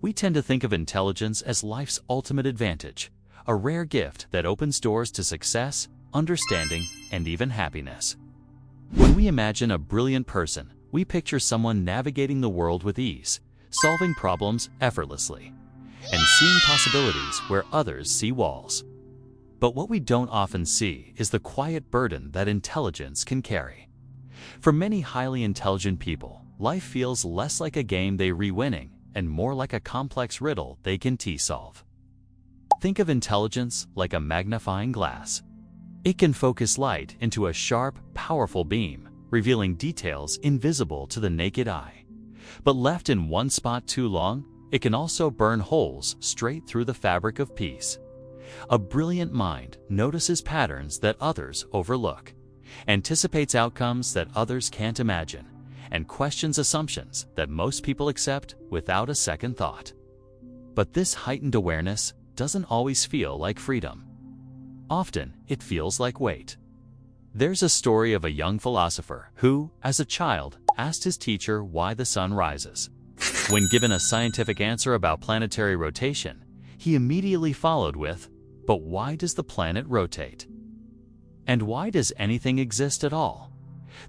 We tend to think of intelligence as life's ultimate advantage, a rare gift that opens doors to success, understanding, and even happiness. When we imagine a brilliant person, we picture someone navigating the world with ease, solving problems effortlessly, and seeing possibilities where others see walls. But what we don't often see is the quiet burden that intelligence can carry. For many highly intelligent people, life feels less like a game they re-winning and more like a complex riddle they can solve. Think of intelligence like a magnifying glass. It can focus light into a sharp, powerful beam, revealing details invisible to the naked eye. But left in one spot too long, it can also burn holes straight through the fabric of peace. A brilliant mind notices patterns that others overlook, anticipates outcomes that others can't imagine, and questions assumptions that most people accept without a second thought. But this heightened awareness doesn't always feel like freedom. Often, it feels like weight. There's a story of a young philosopher who, as a child, asked his teacher why the sun rises. When given a scientific answer about planetary rotation, he immediately followed with, "But why does the planet rotate? And why does anything exist at all?"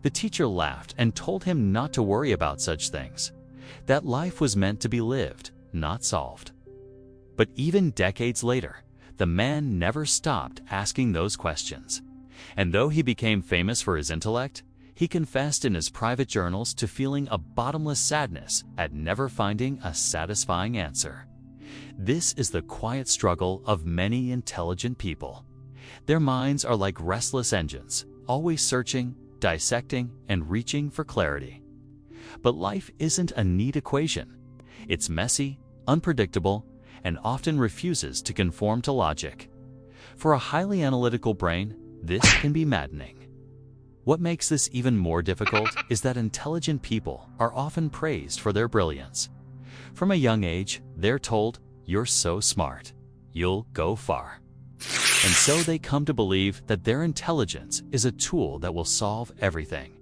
The teacher laughed and told him not to worry about such things, that life was meant to be lived, not solved. But even decades later, the man never stopped asking those questions. And though he became famous for his intellect, he confessed in his private journals to feeling a bottomless sadness at never finding a satisfying answer. This is the quiet struggle of many intelligent people. Their minds are like restless engines, always searching, dissecting, and reaching for clarity. But life isn't a neat equation. It's messy, unpredictable, and often refuses to conform to logic. For a highly analytical brain, this can be maddening. What makes this even more difficult is that intelligent people are often praised for their brilliance. From a young age, they're told, "You're so smart. You'll go far." And so they come to believe that their intelligence is a tool that will solve everything.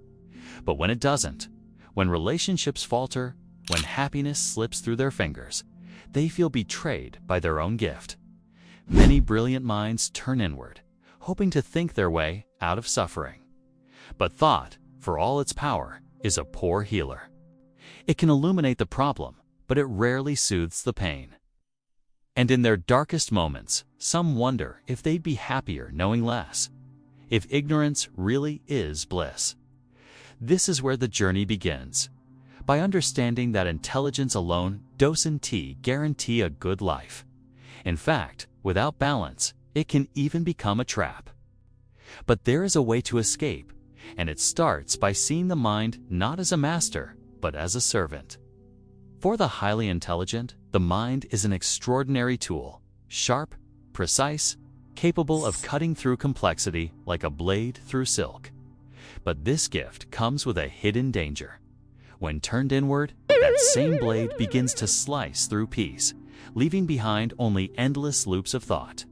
But when it doesn't, when relationships falter, when happiness slips through their fingers, they feel betrayed by their own gift. Many brilliant minds turn inward, hoping to think their way out of suffering. But thought, for all its power, is a poor healer. It can illuminate the problem, but it rarely soothes the pain. And in their darkest moments, some wonder if they'd be happier knowing less, if ignorance really is bliss. This is where the journey begins, by understanding that intelligence alone doesn't guarantee a good life. In fact, without balance, it can even become a trap. But there is a way to escape, and it starts by seeing the mind not as a master, but as a servant. For the highly intelligent, the mind is an extraordinary tool, sharp, precise, capable of cutting through complexity like a blade through silk. But this gift comes with a hidden danger. When turned inward, that same blade begins to slice through peace, leaving behind only endless loops of thought.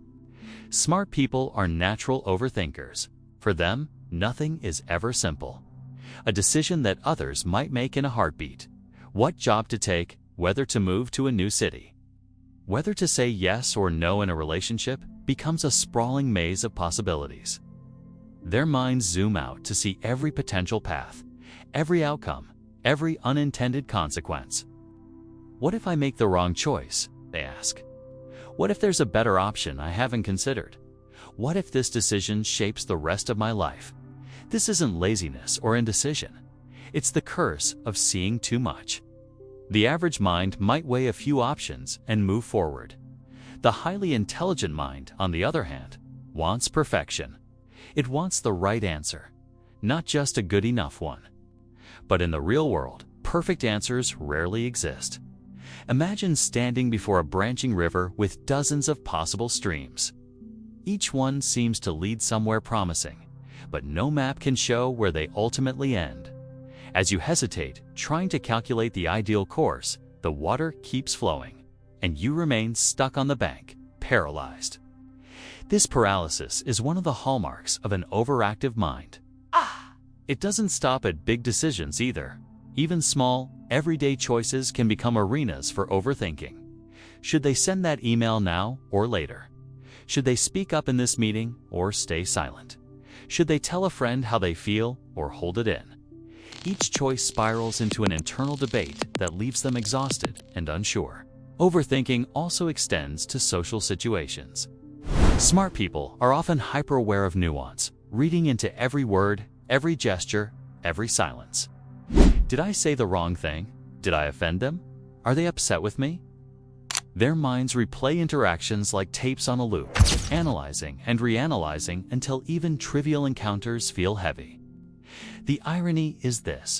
Smart people are natural overthinkers. For them, nothing is ever simple. A decision that others might make in a heartbeat. What job to take, whether to move to a new city. Whether to say yes or no in a relationship becomes a sprawling maze of possibilities. Their minds zoom out to see every potential path, every outcome, every unintended consequence. What if I make the wrong choice? They ask. What if there's a better option I haven't considered? What if this decision shapes the rest of my life? This isn't laziness or indecision. It's the curse of seeing too much. The average mind might weigh a few options and move forward. The highly intelligent mind, on the other hand, wants perfection. It wants the right answer, not just a good enough one. But in the real world, perfect answers rarely exist. Imagine standing before a branching river with dozens of possible streams. Each one seems to lead somewhere promising, but no map can show where they ultimately end. As you hesitate, trying to calculate the ideal course, the water keeps flowing, and you remain stuck on the bank, paralyzed. This paralysis is one of the hallmarks of an overactive mind. It doesn't stop at big decisions either. Even small, everyday choices can become arenas for overthinking. Should they send that email now or later? Should they speak up in this meeting or stay silent? Should they tell a friend how they feel or hold it in? Each choice spirals into an internal debate that leaves them exhausted and unsure. Overthinking also extends to social situations. Smart people are often hyper-aware of nuance, reading into every word, every gesture, every silence. Did I say the wrong thing? Did I offend them? Are they upset with me? Their minds replay interactions like tapes on a loop, analyzing and reanalyzing until even trivial encounters feel heavy. The irony is this: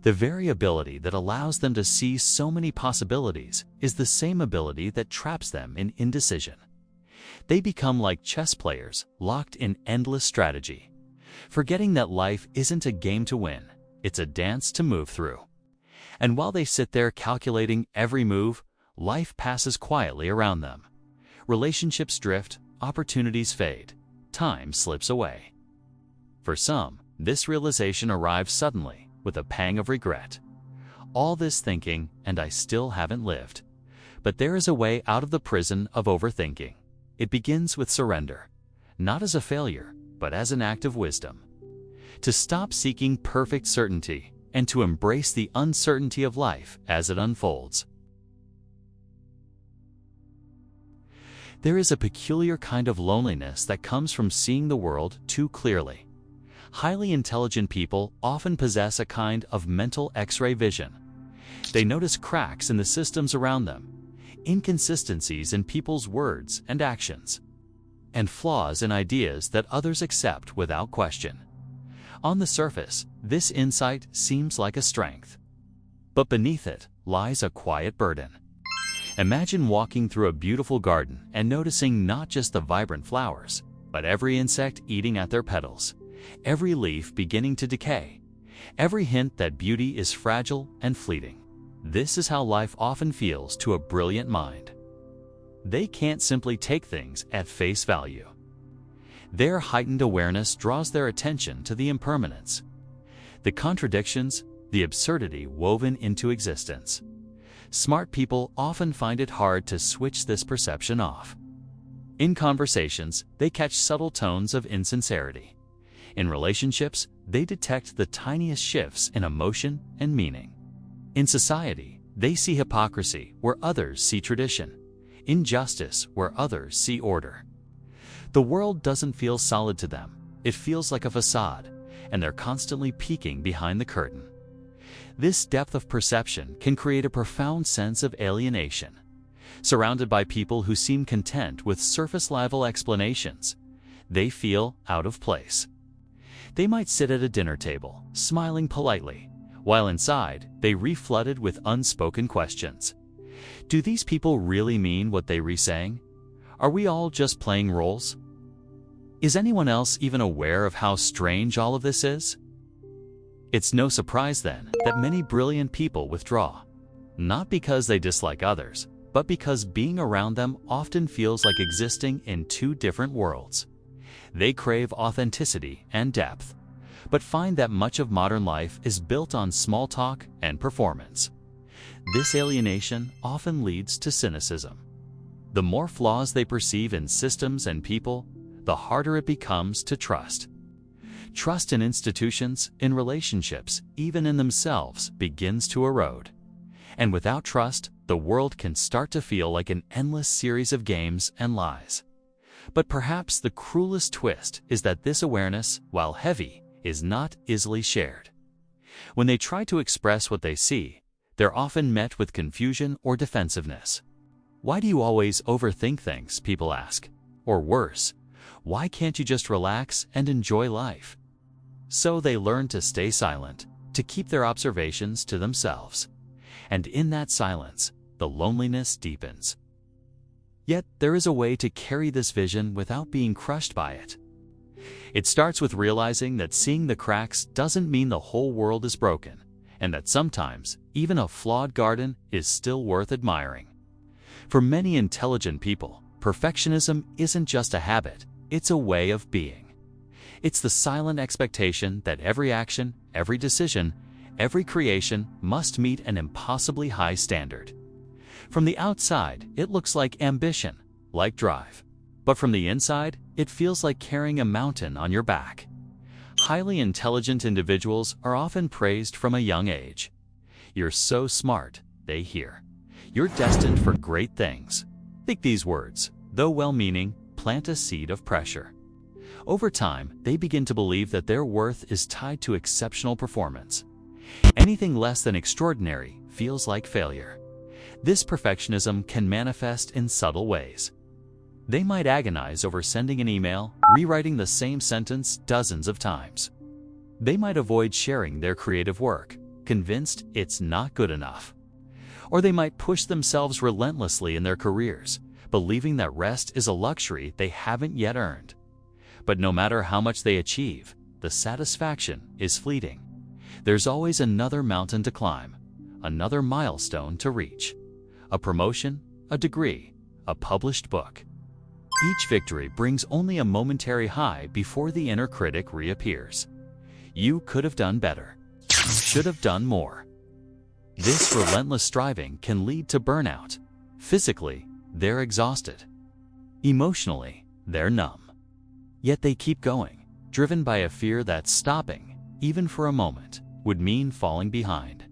the variability that allows them to see so many possibilities is the same ability that traps them in indecision. They become like chess players locked in endless strategy, forgetting that life isn't a game to win, it's a dance to move through. And while they sit there calculating every move, life passes quietly around them. Relationships drift, opportunities fade, time slips away. For some, this realization arrives suddenly, with a pang of regret. All this thinking, and I still haven't lived. But there is a way out of the prison of overthinking. It begins with surrender, not as a failure, but as an act of wisdom. To stop seeking perfect certainty and to embrace the uncertainty of life as it unfolds. There is a peculiar kind of loneliness that comes from seeing the world too clearly. Highly intelligent people often possess a kind of mental X-ray vision. They notice cracks in the systems around them, inconsistencies in people's words and actions, and flaws in ideas that others accept without question. On the surface, this insight seems like a strength, but beneath it lies a quiet burden. Imagine walking through a beautiful garden and noticing not just the vibrant flowers, but every insect eating at their petals, every leaf beginning to decay, every hint that beauty is fragile and fleeting. This is how life often feels to a brilliant mind. They can't simply take things at face value. Their heightened awareness draws their attention to the impermanence, the contradictions, the absurdity woven into existence. Smart people often find it hard to switch this perception off. In conversations, they catch subtle tones of insincerity. In relationships, they detect the tiniest shifts in emotion and meaning. In society, they see hypocrisy where others see tradition, injustice where others see order. The world doesn't feel solid to them, it feels like a facade, and they're constantly peeking behind the curtain. This depth of perception can create a profound sense of alienation. Surrounded by people who seem content with surface-level explanations, they feel out of place. They might sit at a dinner table, smiling politely, while inside they reflooded with unspoken questions. Do these people really mean what they re-saying? Are we all just playing roles? Is anyone else even aware of how strange all of this is? It's no surprise then that many brilliant people withdraw, not because they dislike others, but because being around them often feels like existing in two different worlds. They crave authenticity and depth, but find that much of modern life is built on small talk and performance. This alienation often leads to cynicism. The more flaws they perceive in systems and people, the harder it becomes to trust. Trust in institutions, in relationships, even in themselves, begins to erode. And without trust, the world can start to feel like an endless series of games and lies. But perhaps the cruelest twist is that this awareness, while heavy, is not easily shared. When they try to express what they see, they're often met with confusion or defensiveness. Why do you always overthink things, people ask? Or worse, why can't you just relax and enjoy life? So they learn to stay silent, to keep their observations to themselves. And in that silence, the loneliness deepens. Yet there is a way to carry this vision without being crushed by it. It starts with realizing that seeing the cracks doesn't mean the whole world is broken, and that sometimes even a flawed garden is still worth admiring. For many intelligent people, perfectionism isn't just a habit, it's a way of being. It's the silent expectation that every action, every decision, Every creation must meet an impossibly high standard. From the outside, it looks like ambition, like drive. But from the inside, it feels like carrying a mountain on your back. Highly intelligent individuals are often praised from a young age. "You're so smart," they hear. "You're destined for great things." Think these words, though well-meaning, plant a seed of pressure. Over time, they begin to believe that their worth is tied to exceptional performance. Anything less than extraordinary feels like failure. This perfectionism can manifest in subtle ways. They might agonize over sending an email, rewriting the same sentence dozens of times. They might avoid sharing their creative work, convinced it's not good enough. Or they might push themselves relentlessly in their careers, believing that rest is a luxury they haven't yet earned. But no matter how much they achieve, the satisfaction is fleeting. There's always another mountain to climb, another milestone to reach. A promotion, a degree, a published book. Each victory brings only a momentary high before the inner critic reappears. You could have done better. You should have done more. This relentless striving can lead to burnout. Physically, they're exhausted. Emotionally, they're numb. Yet they keep going, driven by a fear that stopping, even for a moment, would mean falling behind.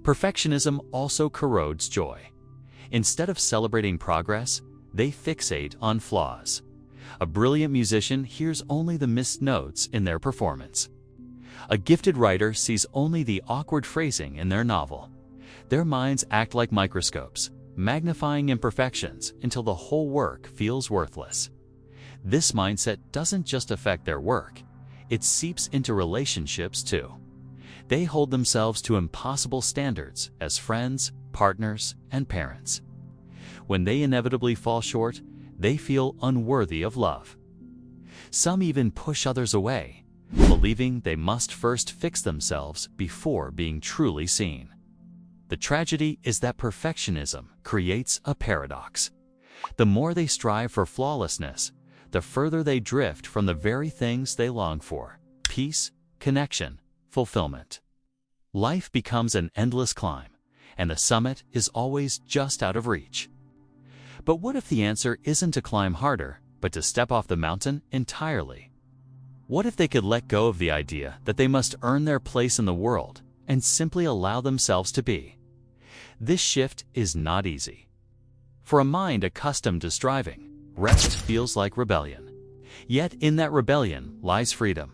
Perfectionism also corrodes joy. Instead of celebrating progress, they fixate on flaws. A brilliant musician hears only the missed notes in their performance. A gifted writer sees only the awkward phrasing in their novel. Their minds act like microscopes, magnifying imperfections until the whole work feels worthless. This mindset doesn't just affect their work, it seeps into relationships too. They hold themselves to impossible standards as friends, partners, and parents. When they inevitably fall short, they feel unworthy of love. Some even push others away, believing they must first fix themselves before being truly seen. The tragedy is that perfectionism creates a paradox. The more they strive for flawlessness, the further they drift from the very things they long for: peace, connection, fulfillment. Life becomes an endless climb, and the summit is always just out of reach. But what if the answer isn't to climb harder, but to step off the mountain entirely? What if they could let go of the idea that they must earn their place in the world and simply allow themselves to be? This shift is not easy. For a mind accustomed to striving, rest feels like rebellion. Yet in that rebellion lies freedom.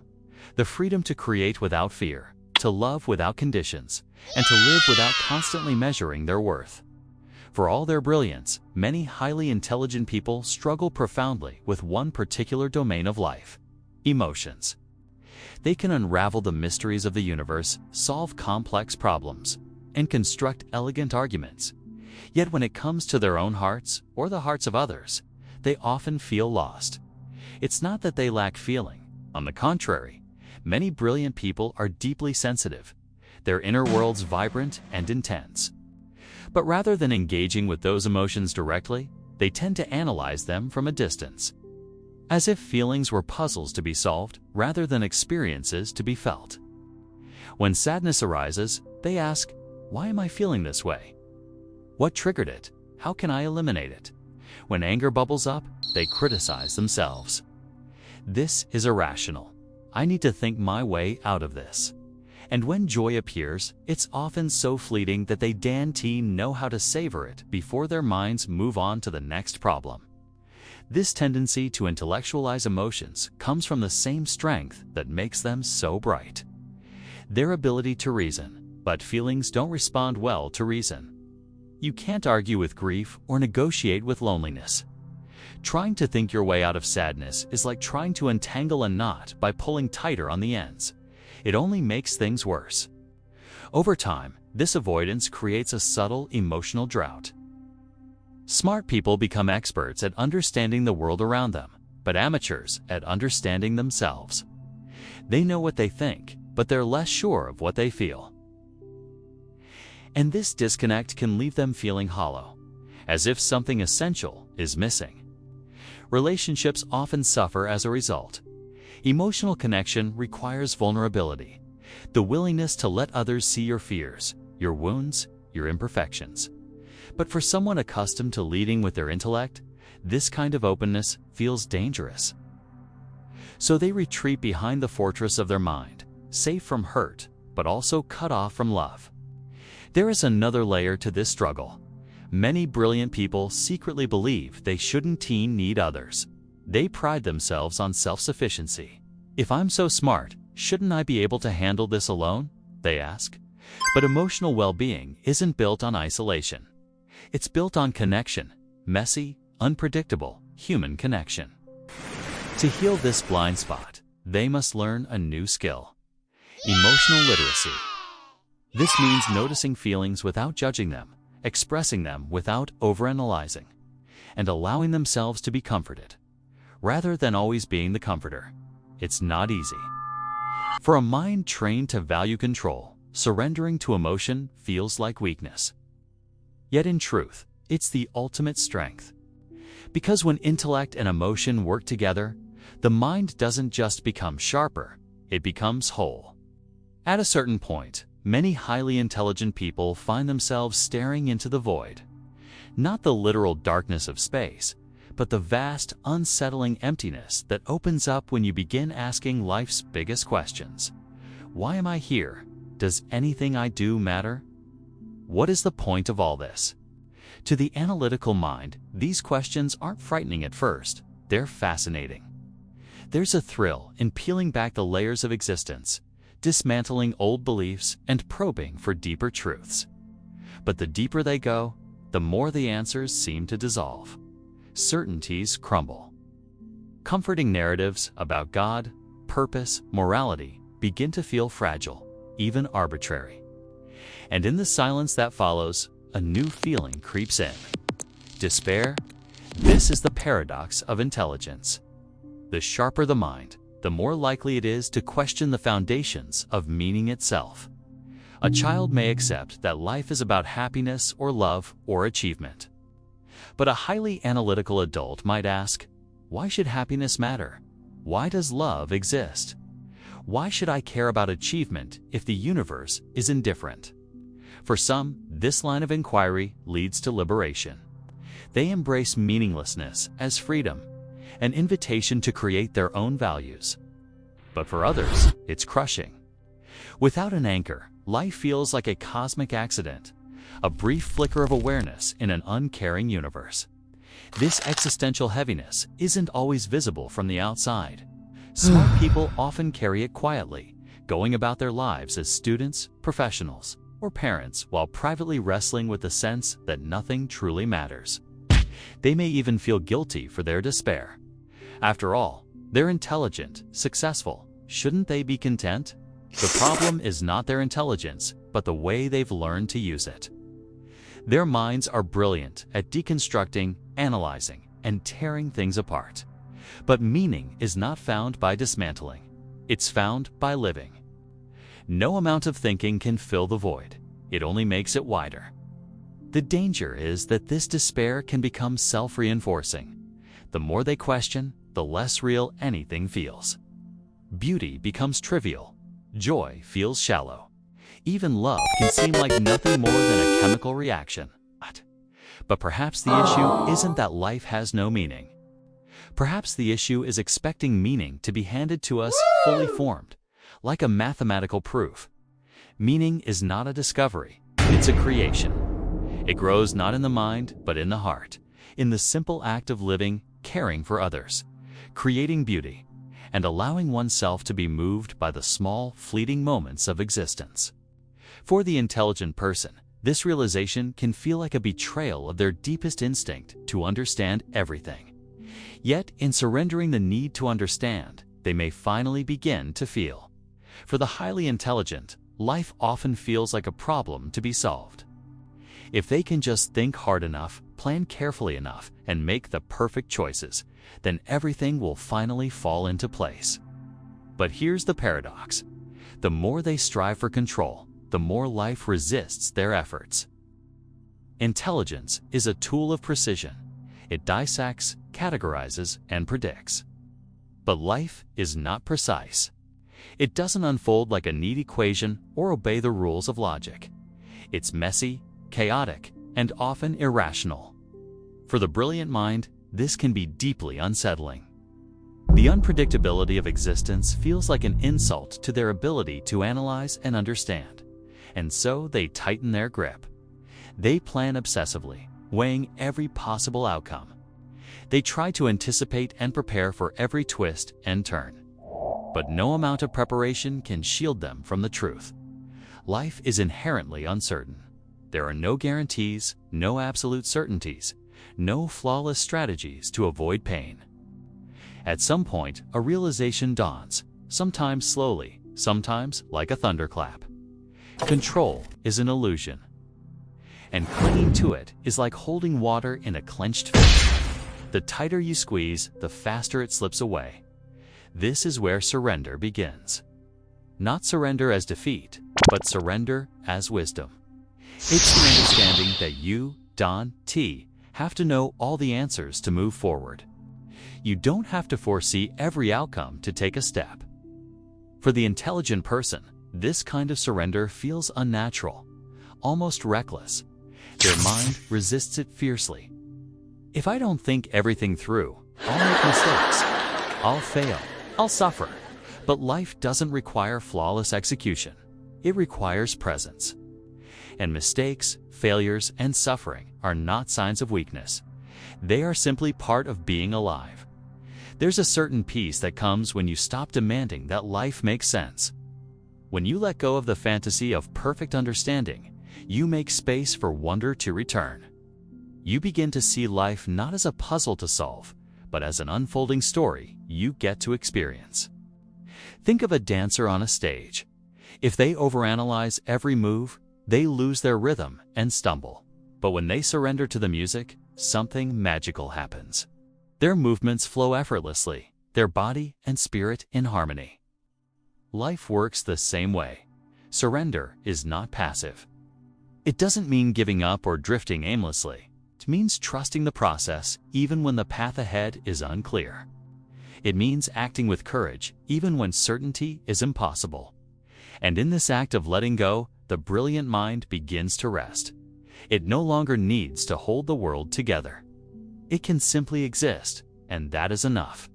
The freedom to create without fear, to love without conditions, and to live without constantly measuring their worth. For all their brilliance, many highly intelligent people struggle profoundly with one particular domain of life: emotions. They can unravel the mysteries of the universe, solve complex problems, and construct elegant arguments. Yet when it comes to their own hearts or the hearts of others, they often feel lost. It's not that they lack feeling. On the contrary, many brilliant people are deeply sensitive, their inner worlds vibrant and intense. But rather than engaging with those emotions directly, they tend to analyze them from a distance, as if feelings were puzzles to be solved rather than experiences to be felt. When sadness arises, they ask, "Why am I feeling this way? What triggered it? How can I eliminate it?" When anger bubbles up, they criticize themselves. "This is irrational. I need to think my way out of this." And when joy appears, it's often so fleeting that they don't know how to savor it before their minds move on to the next problem. This tendency to intellectualize emotions comes from the same strength that makes them so bright: their ability to reason. But feelings don't respond well to reason. You can't argue with grief or negotiate with loneliness. Trying to think your way out of sadness is like trying to untangle a knot by pulling tighter on the ends. It only makes things worse. Over time, this avoidance creates a subtle emotional drought. Smart people become experts at understanding the world around them, but amateurs at understanding themselves. They know what they think, but they're less sure of what they feel. And this disconnect can leave them feeling hollow, as if something essential is missing. Relationships often suffer as a result. Emotional connection requires vulnerability. the willingness to let others see your fears, your wounds, your imperfections. But for someone accustomed to leading with their intellect, this kind of openness feels dangerous. So they retreat behind the fortress of their mind, safe from hurt, but also cut off from love. There is another layer to this struggle. Many brilliant people secretly believe they shouldn't need others. They pride themselves on self-sufficiency. If I'm so smart, shouldn't I be able to handle this alone? They ask. But emotional well-being isn't built on isolation. It's built on connection, messy, unpredictable, human connection. To heal this blind spot, they must learn a new skill: emotional literacy. This means noticing feelings without judging them, expressing them without overanalyzing, and allowing themselves to be comforted, rather than always being the comforter. It's not easy. For a mind trained to value control, surrendering to emotion feels like weakness. Yet in truth, it's the ultimate strength. Because when intellect and emotion work together, the mind doesn't just become sharper, it becomes whole. At a certain point, many highly intelligent people find themselves staring into the void. Not the literal darkness of space, but the vast, unsettling emptiness that opens up when you begin asking life's biggest questions. Why am I here? Does anything I do matter? What is the point of all this? To the analytical mind, these questions aren't frightening at first, they're fascinating. There's a thrill in peeling back the layers of existence, dismantling old beliefs and probing for deeper truths. But the deeper they go, the more the answers seem to dissolve. Certainties crumble. Comforting narratives about God, purpose, morality begin to feel fragile, even arbitrary. And in the silence that follows, a new feeling creeps in. Despair. This is the paradox of intelligence. The sharper the mind, the more likely it is to question the foundations of meaning itself. A child may accept that life is about happiness or love or achievement. But a highly analytical adult might ask, why should happiness matter? Why does love exist? Why should I care about achievement if the universe is indifferent? For some, this line of inquiry leads to liberation. They embrace meaninglessness as freedom, an invitation to create their own values. But for others, it's crushing. Without an anchor, life feels like a cosmic accident, a brief flicker of awareness in an uncaring universe. This existential heaviness isn't always visible from the outside. Smart people often carry it quietly, going about their lives as students, professionals, or parents while privately wrestling with the sense that nothing truly matters. They may even feel guilty for their despair. After all, they're intelligent, successful. Shouldn't they be content? The problem is not their intelligence, but the way they've learned to use it. Their minds are brilliant at deconstructing, analyzing, and tearing things apart. But meaning is not found by dismantling. It's found by living. No amount of thinking can fill the void. It only makes it wider. The danger is that this despair can become self-reinforcing. The more they question, the less real anything feels. Beauty becomes trivial. Joy feels shallow. Even love can seem like nothing more than a chemical reaction. But perhaps the issue isn't that life has no meaning. Perhaps the issue is expecting meaning to be handed to us fully formed, like a mathematical proof. Meaning is not a discovery, it's a creation. It grows not in the mind, but in the heart, in the simple act of living, caring for others, creating beauty, and allowing oneself to be moved by the small, fleeting moments of existence. For the intelligent person, this realization can feel like a betrayal of their deepest instinct to understand everything. Yet, in surrendering the need to understand, they may finally begin to feel. For the highly intelligent, life often feels like a problem to be solved. If they can just think hard enough, plan carefully enough, and make the perfect choices, then everything will finally fall into place. But here's the paradox. The more they strive for control, the more life resists their efforts. Intelligence is a tool of precision. It dissects, categorizes, and predicts. But life is not precise. It doesn't unfold like a neat equation or obey the rules of logic. It's messy, chaotic, and often irrational. For the brilliant mind, this can be deeply unsettling. The unpredictability of existence feels like an insult to their ability to analyze and understand, and so they tighten their grip. They plan obsessively, weighing every possible outcome. They try to anticipate and prepare for every twist and turn. But no amount of preparation can shield them from the truth. Life is inherently uncertain. There are no guarantees, no absolute certainties, no flawless strategies to avoid pain. At some point, a realization dawns, sometimes slowly, sometimes like a thunderclap. Control is an illusion, and clinging to it is like holding water in a clenched fist. The tighter you squeeze, the faster it slips away. This is where surrender begins. Not surrender as defeat, but surrender as wisdom. It's the understanding that you, Don T, have to know all the answers to move forward. You don't have to foresee every outcome to take a step. For the intelligent person, this kind of surrender feels unnatural, almost reckless. Their mind resists it fiercely. If I don't think everything through, I'll make mistakes. I'll fail. I'll suffer. But life doesn't require flawless execution. It requires presence. And mistakes, failures, and suffering are not signs of weakness. They are simply part of being alive. There's a certain peace that comes when you stop demanding that life makes sense. When you let go of the fantasy of perfect understanding, you make space for wonder to return. You begin to see life not as a puzzle to solve, but as an unfolding story you get to experience. Think of a dancer on a stage. If they overanalyze every move, they lose their rhythm and stumble. But when they surrender to the music, something magical happens. Their movements flow effortlessly, their body and spirit in harmony. Life works the same way. Surrender is not passive. It doesn't mean giving up or drifting aimlessly. It means trusting the process even when the path ahead is unclear. It means acting with courage even when certainty is impossible. And in this act of letting go, the brilliant mind begins to rest. It no longer needs to hold the world together. It can simply exist, and that is enough.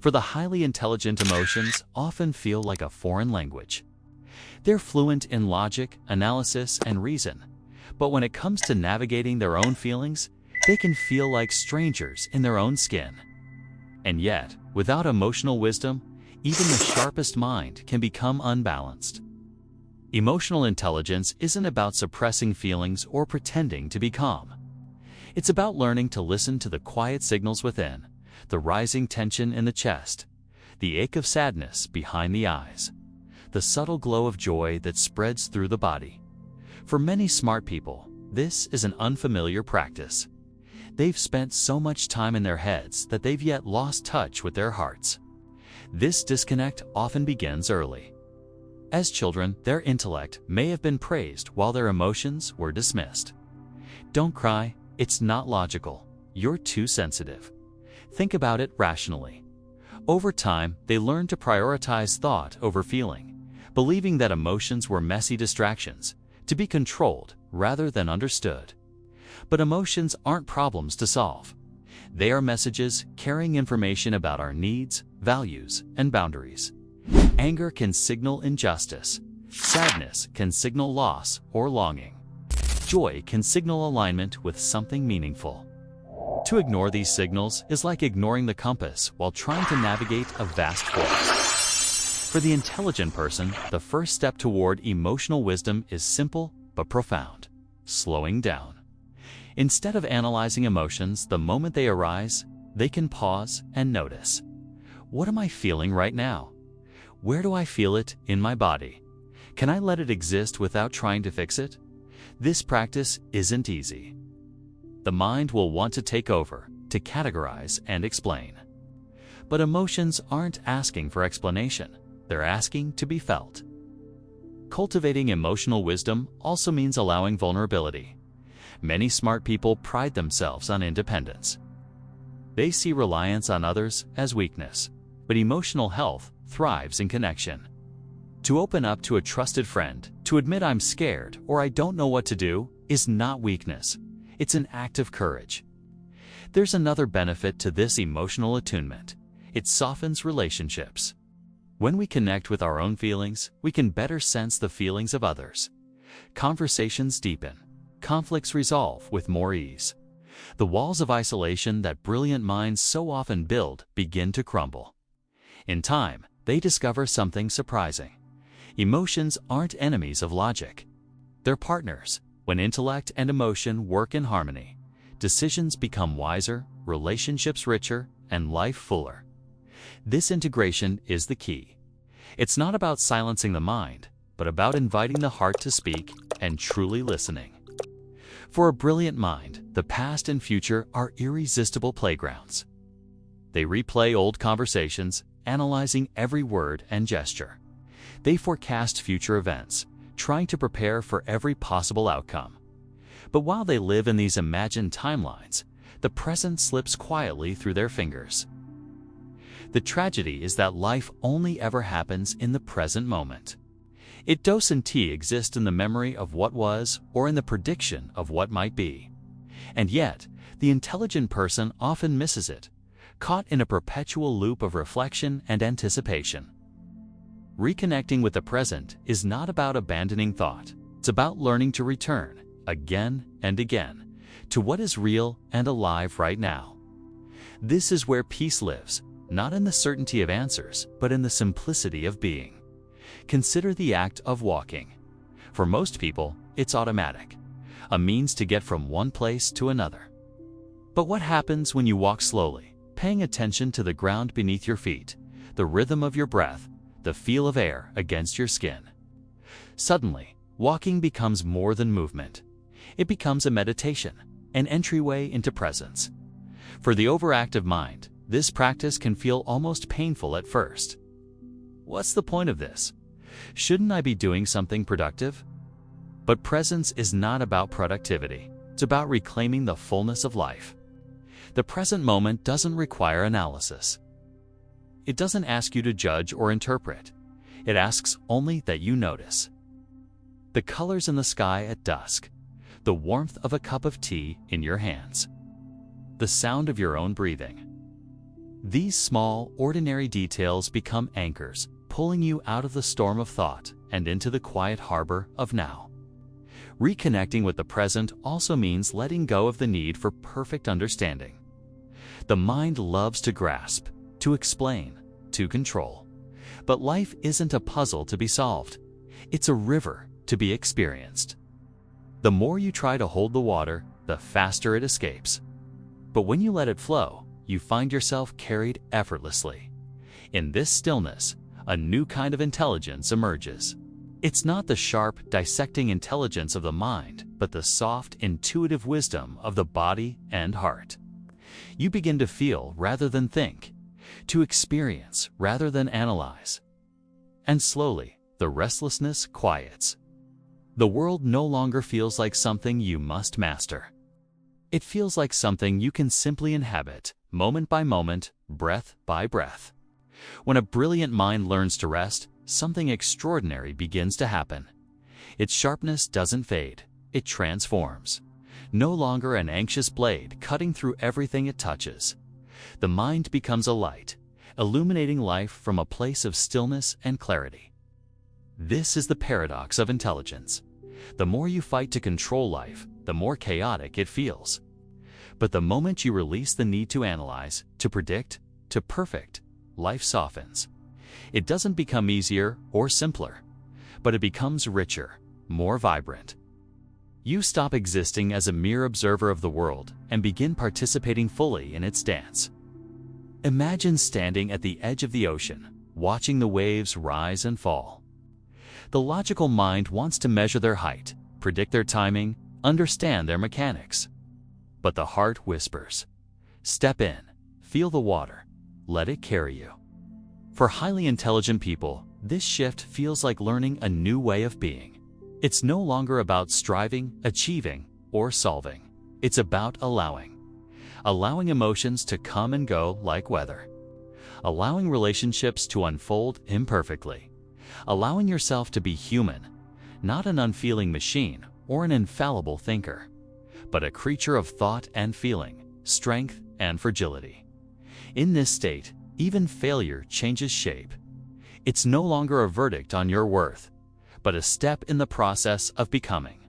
For the highly intelligent, emotions often feel like a foreign language. They're fluent in logic, analysis, and reason. But when it comes to navigating their own feelings, they can feel like strangers in their own skin. And yet, without emotional wisdom, even the sharpest mind can become unbalanced. Emotional intelligence isn't about suppressing feelings or pretending to be calm. It's about learning to listen to the quiet signals within, the rising tension in the chest, the ache of sadness behind the eyes, the subtle glow of joy that spreads through the body. For many smart people, this is an unfamiliar practice. They've spent so much time in their heads that they've yet lost touch with their hearts. This disconnect often begins early. As children, their intellect may have been praised while their emotions were dismissed. Don't cry, it's not logical. You're too sensitive. Think about it rationally. Over time, they learned to prioritize thought over feeling, believing that emotions were messy distractions, to be controlled rather than understood. But emotions aren't problems to solve. They are messages carrying information about our needs, values, and boundaries. Anger can signal injustice. Sadness can signal loss or longing. Joy can signal alignment with something meaningful. To ignore these signals is like ignoring the compass while trying to navigate a vast forest. For the intelligent person, the first step toward emotional wisdom is simple but profound: slowing down. Instead of analyzing emotions the moment they arise, they can pause and notice. What am I feeling right now? Where do I feel it in my body? Can I let it exist without trying to fix it? This practice isn't easy. The mind will want to take over, to categorize and explain. But emotions aren't asking for explanation. They're asking to be felt. Cultivating emotional wisdom also means allowing vulnerability. Many smart people pride themselves on independence. They see reliance on others as weakness, but emotional health thrives in connection. To open up to a trusted friend, to admit I'm scared or I don't know what to do, is not weakness. It's an act of courage. There's another benefit to this emotional attunement. It softens relationships. When we connect with our own feelings, we can better sense the feelings of others. Conversations deepen. Conflicts resolve with more ease. The walls of isolation that brilliant minds so often build begin to crumble. In time, they discover something surprising. Emotions aren't enemies of logic. They're partners. When intellect and emotion work in harmony, decisions become wiser, relationships richer, and life fuller. This integration is the key. It's not about silencing the mind, but about inviting the heart to speak and truly listening. For a brilliant mind, the past and future are irresistible playgrounds. They replay old conversations, analyzing every word and gesture. They forecast future events, trying to prepare for every possible outcome. But while they live in these imagined timelines, the present slips quietly through their fingers. The tragedy is that life only ever happens in the present moment. It doesn't exist in the memory of what was or in the prediction of what might be. And yet, the intelligent person often misses it, caught in a perpetual loop of reflection and anticipation. Reconnecting with the present is not about abandoning thought. It's about learning to return, again and again, to what is real and alive right now. This is where peace lives, not in the certainty of answers, but in the simplicity of being. Consider the act of walking. For most people, it's automatic, a means to get from one place to another. But what happens when you walk slowly, paying attention to the ground beneath your feet, the rhythm of your breath, the feel of air against your skin? Suddenly, walking becomes more than movement. It becomes a meditation, an entryway into presence. For the overactive mind, this practice can feel almost painful at first. What's the point of this? Shouldn't I be doing something productive? But presence is not about productivity. It's about reclaiming the fullness of life. The present moment doesn't require analysis. It doesn't ask you to judge or interpret. It asks only that you notice. The colors in the sky at dusk, the warmth of a cup of tea in your hands, the sound of your own breathing. These small, ordinary details become anchors, pulling you out of the storm of thought and into the quiet harbor of now. Reconnecting with the present also means letting go of the need for perfect understanding. The mind loves to grasp, to explain, to control. But life isn't a puzzle to be solved. It's a river to be experienced. The more you try to hold the water, the faster it escapes. But when you let it flow, you find yourself carried effortlessly. In this stillness, a new kind of intelligence emerges. It's not the sharp, dissecting intelligence of the mind, but the soft, intuitive wisdom of the body and heart. You begin to feel rather than think, to experience rather than analyze. And slowly, the restlessness quiets. The world no longer feels like something you must master. It feels like something you can simply inhabit, moment by moment, breath by breath. When a brilliant mind learns to rest, something extraordinary begins to happen. Its sharpness doesn't fade, it transforms. No longer an anxious blade cutting through everything it touches. The mind becomes a light, illuminating life from a place of stillness and clarity. This is the paradox of intelligence. The more you fight to control life, the more chaotic it feels. But the moment you release the need to analyze, to predict, to perfect, life softens. It doesn't become easier or simpler, but it becomes richer, more vibrant. You stop existing as a mere observer of the world and begin participating fully in its dance. Imagine standing at the edge of the ocean, watching the waves rise and fall. The logical mind wants to measure their height, predict their timing, understand their mechanics. But the heart whispers, step in, feel the water, let it carry you. For highly intelligent people, this shift feels like learning a new way of being. It's no longer about striving, achieving, or solving. It's about allowing. Allowing emotions to come and go like weather. allowing relationships to unfold imperfectly, allowing yourself to be human, not an unfeeling machine or an infallible thinker, but a creature of thought and feeling, strength and fragility. In this state, even failure changes shape. It's no longer a verdict on your worth, but a step in the process of becoming.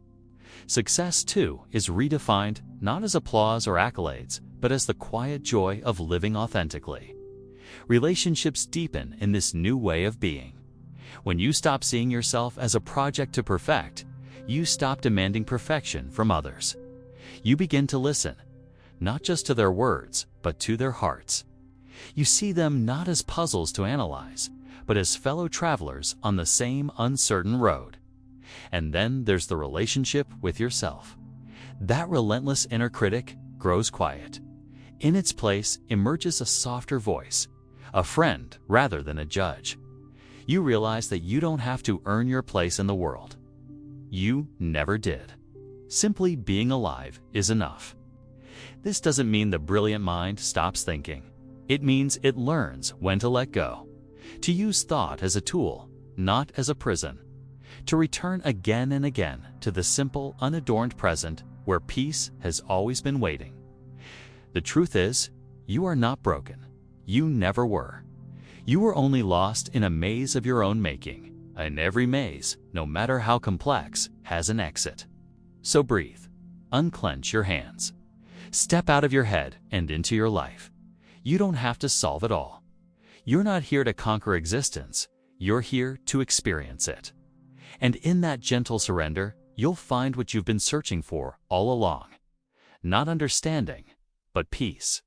Success, too, is redefined not as applause or accolades, but as the quiet joy of living authentically. Relationships deepen in this new way of being. When you stop seeing yourself as a project to perfect, you stop demanding perfection from others. You begin to listen, not just to their words, but to their hearts. You see them not as puzzles to analyze, but as fellow travelers on the same uncertain road. And then there's the relationship with yourself. That relentless inner critic grows quiet. In its place emerges a softer voice, a friend rather than a judge. You realize that you don't have to earn your place in the world. You never did. Simply being alive is enough. This doesn't mean the brilliant mind stops thinking. It means it learns when to let go, to use thought as a tool, not as a prison, to return again and again to the simple, unadorned present where peace has always been waiting. The truth is, you are not broken. You never were. You were only lost in a maze of your own making, and every maze, no matter how complex, has an exit. So breathe, unclench your hands, step out of your head and into your life. You don't have to solve it all. You're not here to conquer existence. You're here to experience it. And in that gentle surrender, you'll find what you've been searching for all along. Not understanding, but peace.